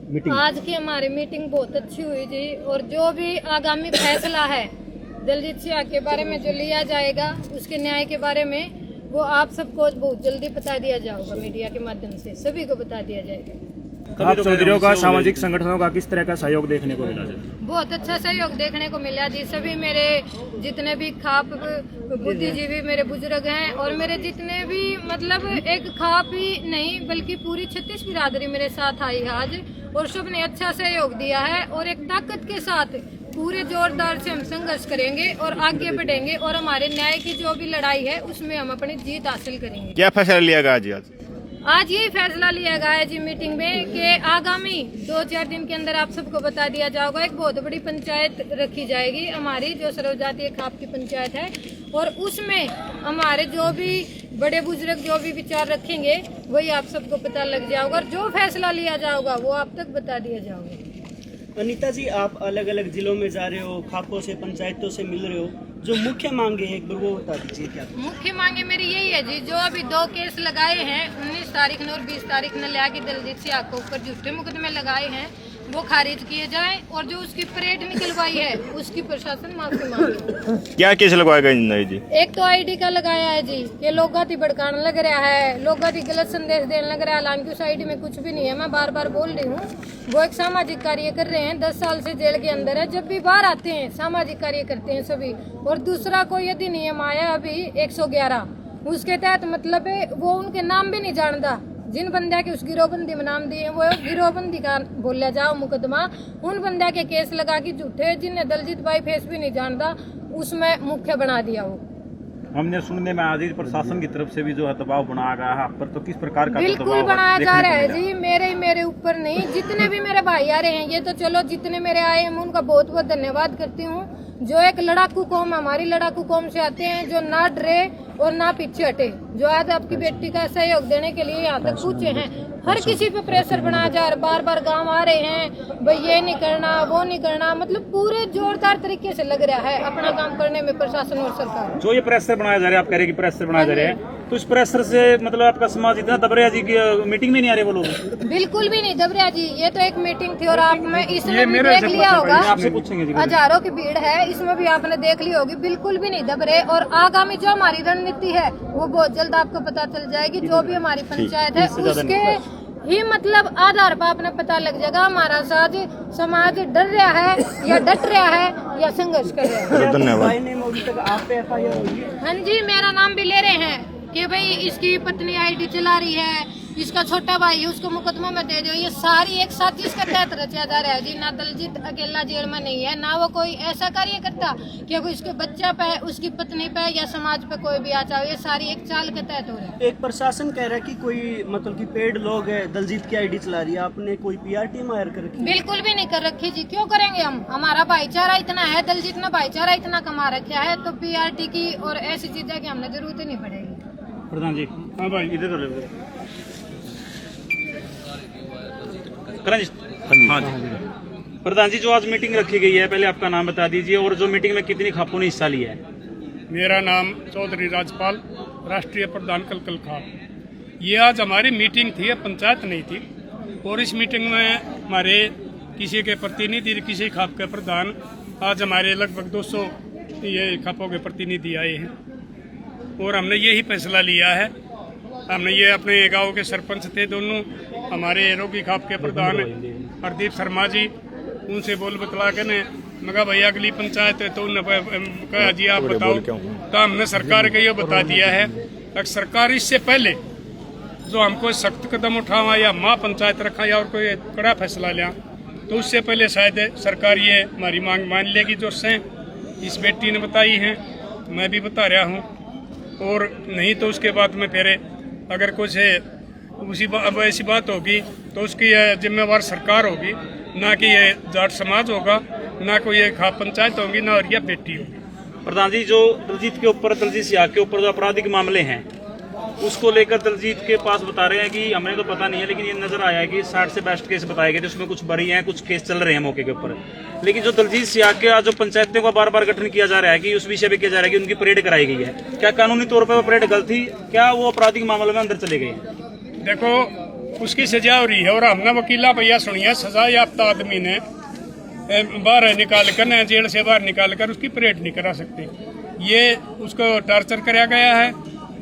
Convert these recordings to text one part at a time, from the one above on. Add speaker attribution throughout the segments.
Speaker 1: Meeting?
Speaker 2: आज की हमारी मीटिंग बहुत अच्छी हुई जी, और जो भी आगामी फैसला है दलजीत सिंह के बारे में जो लिया जाएगा, उसके न्याय के बारे में, वो आप सबको बहुत जल्दी बता दिया जाएगा। मीडिया के माध्यम से सभी को बता दिया जाएगा।
Speaker 1: आप चौधरीयों का सामाजिक संगठनों का किस तरह का सहयोग देखने को मिला?
Speaker 2: बहुत अच्छा सहयोग देखने को मिला जी। सभी मेरे जितने भी खाप बुद्धिजीवी मेरे बुजुर्ग हैं, और मेरे जितने भी मतलब एक खाप ही नहीं बल्कि पूरी 36 बिरादरी मेरे साथ आई है आज, और सबने अच्छा सहयोग दिया है। और एक ताकत के साथ पूरे जोरदार से हम संघर्ष करेंगे और आगे बढ़ेंगे, और हमारे न्याय की जो भी लड़ाई है उसमें हम अपनी जीत हासिल करेंगे।
Speaker 3: क्या फैसला लिया गया आज?
Speaker 2: आज ये फैसला लिया गया है जी मीटिंग में कि आगामी 2-4 दिन के अंदर आप सबको बता दिया जाएगा। एक बहुत बड़ी पंचायत रखी जाएगी हमारी, जो सर्वजातीय खाप की पंचायत है, और उसमें हमारे जो भी बड़े बुजुर्ग जो भी विचार रखेंगे वही आप सबको पता लग जाएगा, और जो फैसला लिया जाएगा वो आप तक बता दिया जाएगा।
Speaker 4: अनीता जी, आप अलग अलग जिलों में जा रहे हो, खापों से पंचायतों से मिल रहे हो, जो मुख्य मांगे है एक बार वो बता दीजिए। क्या
Speaker 2: मुख्य मांगे मेरी यही है जी, जो अभी 2 केस लगाए हैं 19 तारीख ने और 20 तारीख ने लिया कि दलजीत सिंह को ऊपर झूठे मुकदमे लगाए हैं, वो खारिज किए जाए, और जो उसकी परेड निकलवाई है उसकी प्रशासन माफी मांगे।
Speaker 3: क्या केस लगवाया गया जी?
Speaker 2: एक तो आईडी का लगाया है जी, ये लोगा थी भड़काने लग रहा है, लोगा थी गलत संदेश देने लग रहा है, हालांकि उस आईडी में कुछ भी नहीं है। मैं बार बार बोल रही हूँ, वो एक सामाजिक कार्य कर रहे हैं, 10 साल से जेल के अंदर है, जब भी बाहर आते हैं सामाजिक कार्य करते हैं सभी। और दूसरा कोई यदि नियम आया अभी 111, उसके तहत मतलब वो उनके नाम भी नहीं जानता, जिन बंदा के उस गिरोहबंदी में नाम दिए वो गिरोहबंदी का बोला जाओ मुकदमा, उन बंदा के केस लगा के झूठे, जिन्हें दलजीत भाई फेस भी नहीं जानता, उसमें मुख्य बना दिया। वो
Speaker 1: हमने सुनने में आज प्रशासन की तरफ से भी जो है दबाव बनाया गया है आप पर, तो किस प्रकार का
Speaker 2: बिल्कुल बनाया जा रहा है जी। मेरे ऊपर नहीं, जितने भी मेरे भाई आ रहे हैं, ये तो चलो जितने मेरे आए हैं मैं उनका बहुत बहुत धन्यवाद करती हूँ। जो एक लड़ाकू कौम, हमारी लड़ाकू कौम से आते हैं, जो ना डरे और ना पीछे हटे, जो आज आपकी बेटी का सहयोग देने के लिए यहाँ तक पूछे हैं। हर किसी पे प्रेशर बनाया जा रहा है, बार बार गांव आ रहे हैं, भाई ये नहीं करना वो नहीं करना, मतलब पूरे जोरदार तरीके से लग रहा है अपना काम करने में प्रशासन और सरकार।
Speaker 1: जो ये प्रेशर बनाया जा रहा है, आप कह रहे हैं कि प्रेशर बनाया जा रहा है, तो इस प्रेशर से मतलब आपका समाज इतना दब रहा जी की मीटिंग में नहीं आ रहे वो लोग?
Speaker 2: बिल्कुल भी नहीं दब रहा जी। ये तो एक मीटिंग थी, और आप में इसमें भी देख लिया होगा,
Speaker 1: आपसे पूछेंगे,
Speaker 2: हजारों की भीड़ है, इसमें भी आपने देख ली होगी, बिल्कुल भी नहीं दब रहे। और आगामी जो हमारी रणनीति है वो बहुत जल्द आपको पता चल जाएगी। जो भी हमारी पंचायत है उसके ही मतलब आधार पर आपने पता लग जाएगा हमारा साथ समाज डर रहा है या डट रहा है या संघर्ष कर रहा है।
Speaker 3: धन्यवाद।
Speaker 2: हाँ जी, मेरा नाम भी ले रहे हैं कि भाई इसकी पत्नी आईडी चला रही है, इसका छोटा भाई उसको मुकदमा में दे दो। ये सारी एक साजिश के तहत रचा जा रहा है जी। ना दलजीत अकेला जेल में नहीं है, ना वो कोई ऐसा कार्य करता कि वो इसके बच्चा पे, उसकी पत्नी पे या समाज पे कोई भी आ जाए। ये सारी एक चाल के तहत हो रहा है।
Speaker 4: एक प्रशासन कह रहा है कि कोई मतलब कि पेड लोग है दलजीत की आईडी चला रही है, आपने कोई पीआर टीम हायर कर रखी?
Speaker 2: बिल्कुल भी नहीं कर रखी जी। क्यों करेंगे हम? हमारा भाईचारा इतना है, दलजीत ने भाईचारा इतना कमा रखा है, तो पीआरटी की और ऐसी चीजें की हमने जरूरत ही नहीं पड़ेगी।
Speaker 1: प्रधान जी, हाँ भाई इधर हाँ जी। प्रधान जी, जो आज मीटिंग रखी गई है, पहले आपका नाम बता दीजिए, और जो मीटिंग में कितनी खापों ने हिस्सा लिया है?
Speaker 5: मेरा नाम चौधरी राजपाल, राष्ट्रीय प्रधान कलकल खाप। ये आज हमारी मीटिंग थी, पंचायत नहीं थी, और इस मीटिंग में हमारे किसी के प्रतिनिधि, किसी खाप के प्रधान, आज हमारे लगभग 200 ये खापों के प्रतिनिधि आए हैं, और हमने यही फैसला लिया है। हमने ये अपने गांव के सरपंच थे दोनों, हमारे रोगी खाप के प्रधान हरदीप शर्मा जी, उनसे बोल बतला के ने मगा भैया अगली पंचायत है, तो उन्होंने कहा जी आप बताओ, तो हमने सरकार को ये बता दिया है। अगर सरकार इससे पहले जो हमको सख्त कदम उठावा या माँ पंचायत रखा या और कोई कड़ा फैसला लिया, तो उससे पहले शायद सरकार ये हमारी मांग मान लेगी जो से इस बेटी ने बताई है, मैं भी बता रहा हूँ। और नहीं तो उसके बाद में फिर अगर कुछ अब ऐसी बात होगी तो उसकी जिम्मेवार सरकार होगी, ना कि ये जाट समाज होगा, ना कोई ये खाप पंचायत होगी, ना और यह बेटी होगी।
Speaker 1: प्रधान जी, जो दलजीत के ऊपर, दलजीत सिंह के ऊपर जो आपराधिक मामले हैं, उसको लेकर दलजीत के पास बता रहे हैं कि हमें तो पता नहीं है, लेकिन ये नजर आया है कि 60 से 62 केस बताए गए, जिसमें कुछ बरी हैं, कुछ केस चल रहे हैं मौके के ऊपर। लेकिन जो दलजीत सिंह के जो पंचायतों का बार बार गठन किया जा रहा है कि उस विषय में किया जा रहा है कि उनकी परेड कराई गई है, क्या कानूनी तौर पर वो परेड गलत थी? क्या वो आपराधिक मामले में अंदर चले गए?
Speaker 5: देखो, उसकी सजा हो रही है और हमने वकीला भैया सुनिए सजा याफ्ता आदमी ने बाहर निकाल कर न जेल से बाहर निकाल कर उसकी परेड नहीं करा सकते। ये उसको टॉर्चर कराया गया है,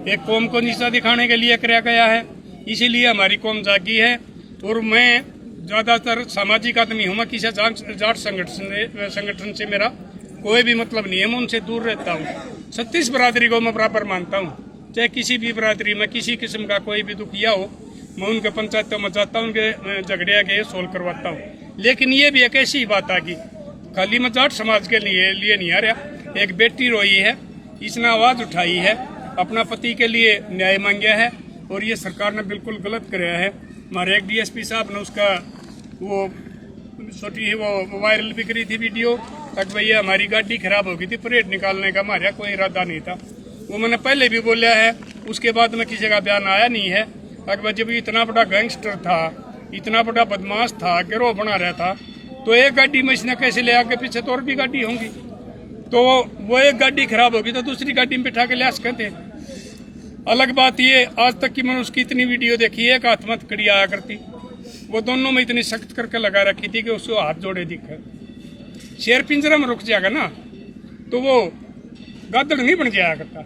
Speaker 5: एक कौम को नीचा दिखाने के लिए कराया गया है। इसीलिए हमारी कौम जागी है। और मैं ज़्यादातर सामाजिक आदमी हूँ, मैं किसी जाट संगठन से मेरा कोई भी मतलब नहीं है, मैं उनसे दूर रहता हूँ। 36 बरादरी को मैं बराबर मानता हूँ, चाहे किसी भी बरादरी में किसी किस्म का कोई भी दुखिया हो, मैं उनके पंचायतों में जाता हूँ, उनके झगड़े के सोल्व करवाता हूँ। लेकिन ये भी एक ऐसी बात आ गई, खाली मैं जाट समाज के लिए नहीं आ रहा। एक बेटी रोई है, इसने आवाज़ उठाई है, अपना पति के लिए न्याय मांगा है और ये सरकार ने बिल्कुल गलत कराया है। हमारे एक डीएसपी साहब ने उसका वो छोटी वो वायरल भी करी थी वीडियो, तक भैया हमारी गाड़ी खराब हो गई थी, परेड निकालने का हमारा कोई इरादा नहीं था। वो मैंने पहले भी बोला है, उसके बाद में किसी का बयान आया नहीं है। अकबर जब इतना बड़ा गैंगस्टर था, इतना बड़ा बदमाश था, गिरोह बना रहा था, तो एक गाड़ी में इसने कैसे ले आके पीछे तो और भी गाड़ी होंगी, तो वो एक गाड़ी खराब होगी तो दूसरी गाड़ी में बिठा के ले आ सकते। अलग बात ये, आज तक की मैंने उसकी इतनी वीडियो देखी है, एक हाथ में कड़ी आया करती, वो दोनों में इतनी सख्त करके लगा रखी थी कि उसको हाथ जोड़े दिखे। शेर पिंजरा में रुक जाएगा ना तो वो गादड़ नहीं बन जाया करता,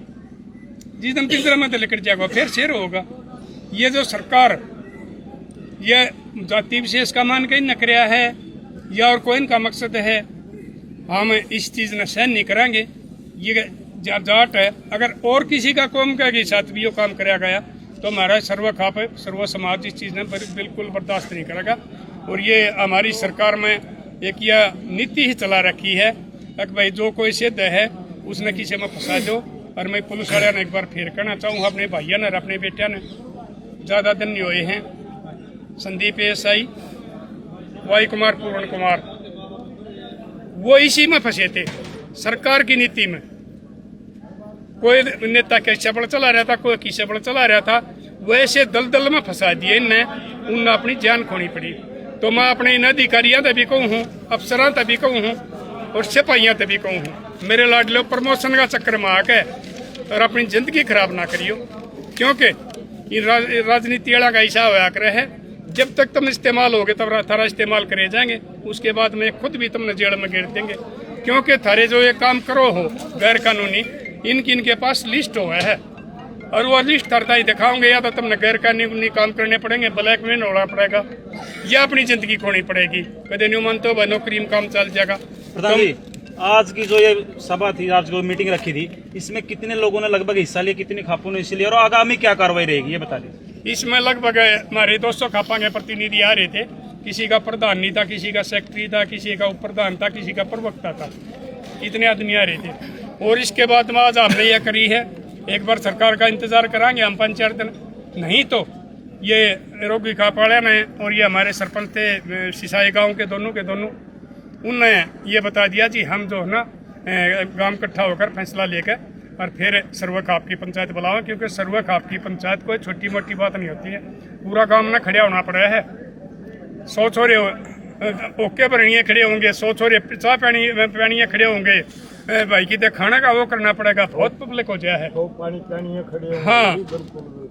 Speaker 5: जिस दिन पिंजरा में तो लेकर जाएगा फिर शेर होगा। ये जो सरकार ये जाति विशेष का मान के नकरिया है या और कोई इनका मकसद है, हम इस चीज़ ने सहन नहीं करेंगे। ये जाट है, अगर और किसी का कौम के साथ भी ये काम कराया गया तो हमारा सर्व खाप है, सर्व समाज इस चीज़ ने बिल्कुल बर्दाश्त नहीं करेगा। और ये हमारी सरकार में एक यह नीति ही चला रखी है कि भाई जो कोई सिद्ध है उसने किसी में फंसा दो। और मैं पुलिस वाले ने एक बार फिर कहना चाहूँगा, अपने भाइयों ने अपने बेटिया ने ज़्यादा दिन नहीं हुए हैं, संदीप एएसआई, वाई कुमार, पूर्ण कुमार, वो इसी में फंसे थे सरकार की नीति में। कोई नेता कैसे बड़ा चला रहा था, कोई किसे बड़ा चला रहा था, वैसे दलदल में फंसा दिए इनने, उनने अपनी जान खोनी पड़ी। तो मैं अपने इन अधिकारियों तभी कहूँ हूँ, अफसरां तभी कहूँ हूँ और सिपाहियों तभी कहूँ हूँ, मेरे लाडले प्रमोशन का चक्कर में आके और अपनी जिंदगी खराब ना करियो। क्योंकि इन राजनीति वाला का ऐसा होया करे है, जब तक तुम इस्तेमाल होगे तब थारा इस्तेमाल करे जाएंगे, उसके बाद में खुद भी तुमने जेल में गिर देंगे। क्योंकि थारे जो ये काम करो हो गैर कानूनी, इनके पास लिस्ट हुआ है और वो लिस्ट करता ही दिखाओगे, या तो तुमने गैर कानूनी काम करने पड़ेंगे, ब्लैकमेल होना पड़ेगा, या अपनी जिंदगी खोनी पड़ेगी। कदे नहीं मानते हो नौकरी में काम चल जाएगा।
Speaker 1: प्रधान जी, आज की जो ये सभा थी, आज जो मीटिंग रखी थी, इसमें कितने लोगों ने लगभग हिस्सा लिया, कितने खापों ने इसलिए, और आगामी क्या कार्रवाई रहेगी ये बता दीजिए।
Speaker 5: इसमें लगभग हमारे 200 खापा के प्रतिनिधि आ रहे थे। किसी का प्रधान नहीं था, किसी का सेक्रेटरी था, किसी का उप प्रधान था, किसी का प्रवक्ता था, इतने आदमी आ रहे थे। और इसके बाद में आज हमने यह करी है, एक बार सरकार का इंतजार कराएंगे हम 5-4 दिन, नहीं तो ये रोगी खापाड़ा ने और ये हमारे सरपंच थे सिसाई गांव के दोनों उनने ये बता दिया जी हम जो है ना गांव इकट्ठा होकर फैसला लेकर और फिर सर्वखाप की पंचायत बुलाओ। क्योंकि सर्वखाप की पंचायत कोई छोटी मोटी बात नहीं होती है, पूरा गांव में खड़ा होना पड़ा है। 100 छोरे ओके बरनिए खड़े होंगे, 100 छोरे चाह पैनिए खड़े होंगे, भाई की खाना का वो करना पड़ेगा, बहुत पब्लिक हो जाए है। हाँ,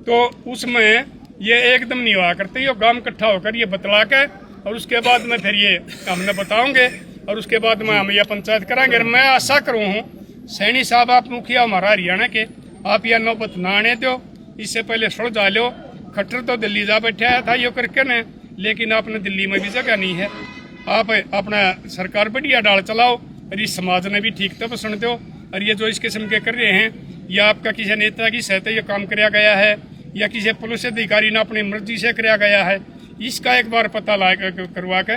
Speaker 5: तो उसमें ये एकदम नहीं हुआ करते, ये गांव इकट्ठा होकर ये बतला के और उसके बाद में फिर ये हमने बताओगे और उसके बाद में हम यह पंचायत कराएंगे। मैं आशा करूँ हूँ सैनी साहब, आप मुखिया हमारा हरियाणा के, आप यह नौबत ना आने दो, इससे पहले सुलझा लो। खट्टर तो दिल्ली जा बैठा था यो करके ने, लेकिन आपने दिल्ली में भी जगह नहीं है। आप अपना सरकार बढ़िया डाल चलाओ और इस समाज ने भी ठीक तो सुन दो। और ये जो इस किस्म के कर रहे हैं, या आपका किसी नेता की सहायता ये काम कराया गया है या किसी पुलिस अधिकारी ने अपनी मर्जी से कराया गया है, इसका एक बार पता करवा के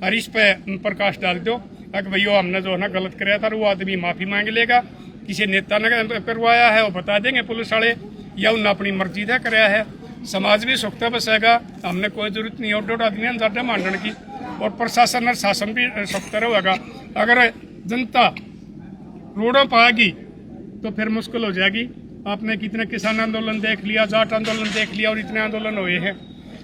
Speaker 5: और इस पे प्रकाश डाल दो। अगर भैया हमने जो है ना गलत कराया था, वो आदमी माफ़ी मांग लेगा। किसी नेता ने करवाया है वो बता देंगे पुलिस वाले, या उन्होंने अपनी मर्जी से कराया है। समाज भी सुखता बसेगा, हमने कोई जरूरत नहीं है आदमी ज़्यादा मांडने की, और प्रशासन और शासन भी सुखता रहेगा। अगर जनता रोडों पर आएगी तो फिर मुश्किल हो जाएगी। आपने कितने किसान आंदोलन देख लिया, जाट आंदोलन देख लिया, और इतने आंदोलन हुए हैं,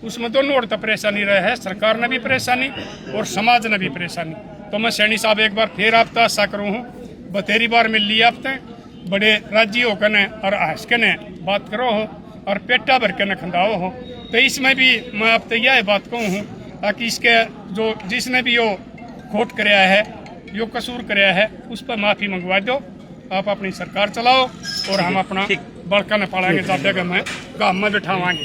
Speaker 5: उसमें दोनों ओर तक परेशानी रहे है, सरकार ने भी परेशानी और समाज ने भी परेशानी। तो मैं सैनी साहब एक बार फिर आप आशा करूँ हूँ, बतेरी बार मिल लिया आपने, बड़े राजी होकर ने और हंस के ने बात करो हो और पेटा भर के न खंदाओ हो। तो इसमें भी मैं अब तो यह बात कहूँ हूँ कि इसके जो जिसने भी यो खोट कराया है, यो कसूर कराया है, उस पर माफ़ी मंगवा दो। आप अपनी सरकार चलाओ और हम अपना बड़का न पड़ाएंगे, ज्यादा में गाँव में बिठावाएंगे।